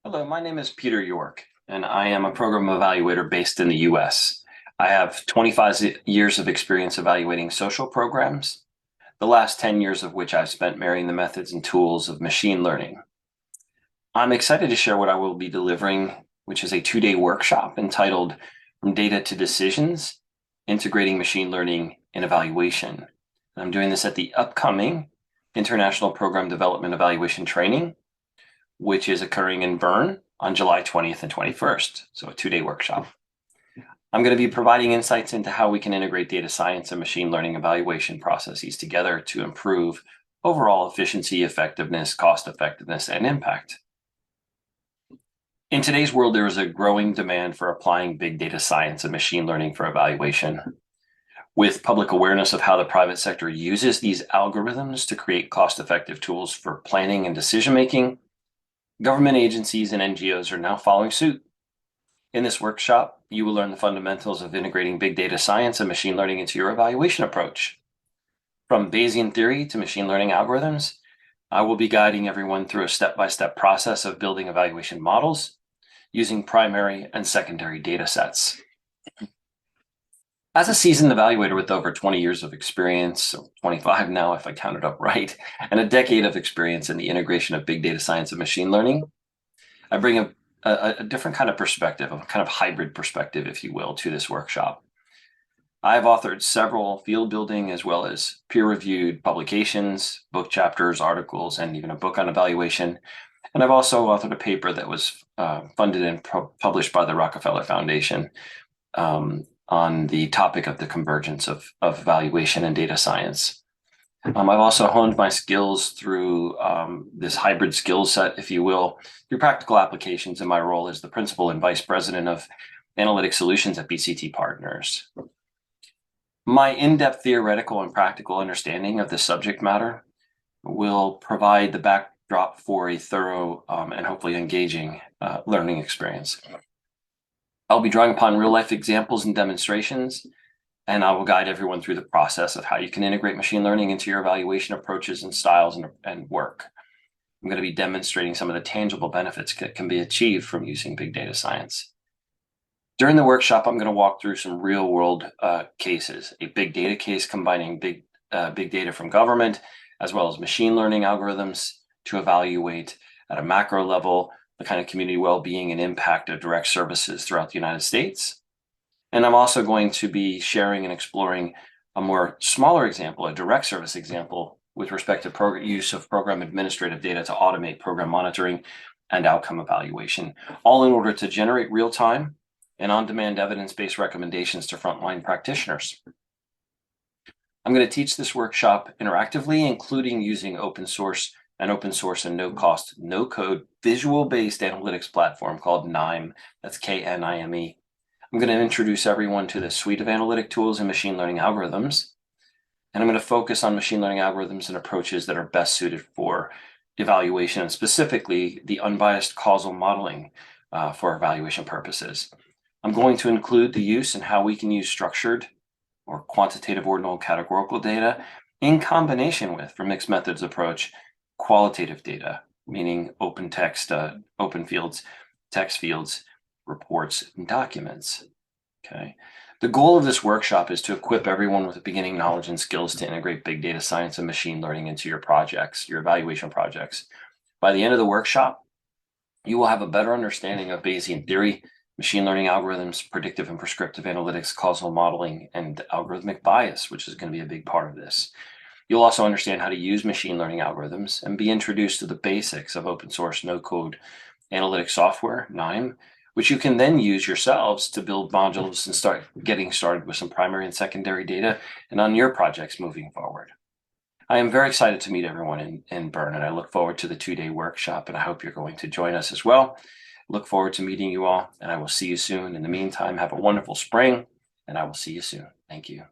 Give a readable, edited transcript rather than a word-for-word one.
Hello, my name is Peter York, and I am a program evaluator based in the US. I have 25 years of experience evaluating social programs, the last 10 years of which I've spent marrying the methods and tools of machine learning. I'm excited to share what I will be delivering, which is a 2-day workshop entitled From Data to Decisions, Integrating Machine Learning in Evaluation. And I'm doing this at the upcoming International Program Development Evaluation Training, which is occurring in Bern on July 20th and 21st, so a 2-day workshop. I'm going to be providing insights into how we can integrate data science and machine learning evaluation processes together to improve overall efficiency, effectiveness, cost effectiveness, and impact. In today's world, there is a growing demand for applying big data science and machine learning for evaluation. With public awareness of how the private sector uses these algorithms to create cost-effective tools for planning and decision-making, government agencies and NGOs are now following suit. In this workshop, you will learn the fundamentals of integrating big data science and machine learning into your evaluation approach. From Bayesian theory to machine learning algorithms, I will be guiding everyone through a step-by-step process of building evaluation models using primary and secondary data sets. As a seasoned evaluator with over 20 years of experience, so 25 now if I counted up right, and a decade of experience in the integration of big data science and machine learning, I bring a different kind of perspective, a kind of hybrid perspective, if you will, to this workshop. I've authored several field building as well as peer-reviewed publications, book chapters, articles, and even a book on evaluation. And I've also authored a paper that was funded and published by the Rockefeller Foundation on the topic of the convergence of evaluation and data science. I've also honed my skills through this hybrid skill set, if you will, through practical applications in my role as the principal and vice president of analytic solutions at BCT Partners. My in-depth theoretical and practical understanding of the subject matter will provide the backdrop for a thorough and hopefully engaging learning experience. I'll be drawing upon real-life examples and demonstrations, and I will guide everyone through the process of how you can integrate machine learning into your evaluation approaches and styles and work. I'm going to be demonstrating some of the tangible benefits that can be achieved from using big data science. During the workshop, I'm going to walk through some real-world cases, a big data case combining big data from government, as well as machine learning algorithms to evaluate at a macro level the kind of community well-being and impact of direct services throughout the United States. And I'm also going to be sharing and exploring a more smaller example, a direct service example with respect to use of program administrative data to automate program monitoring and outcome evaluation, all in order to generate real-time and on-demand evidence-based recommendations to frontline practitioners. I'm going to teach this workshop interactively, including using open source and no-cost, no-code, visual-based analytics platform called KNIME. That's K-N-I-M-E. I'm going to introduce everyone to the suite of analytic tools and machine learning algorithms. And I'm going to focus on machine learning algorithms and approaches that are best suited for evaluation, and specifically the unbiased causal modeling for evaluation purposes. I'm going to include the use and how we can use structured or quantitative ordinal categorical data in combination with, for mixed methods approach, qualitative data, meaning open text, open fields, text fields, reports, and documents. Okay. The goal of this workshop is to equip everyone with the beginning knowledge and skills to integrate big data science and machine learning into your projects, your evaluation projects. By the end of the workshop, you will have a better understanding of Bayesian theory, machine learning algorithms, predictive and prescriptive analytics, causal modeling, and algorithmic bias, which is going to be a big part of this. You'll also understand how to use machine learning algorithms and be introduced to the basics of open source no-code analytic software, KNIME, which you can then use yourselves to build modules and start getting started with some primary and secondary data and on your projects moving forward. I am very excited to meet everyone in Bern, and I look forward to the 2-day workshop, and I hope you're going to join us as well. Look forward to meeting you all, and I will see you soon. In the meantime, have a wonderful spring, and I will see you soon. Thank you.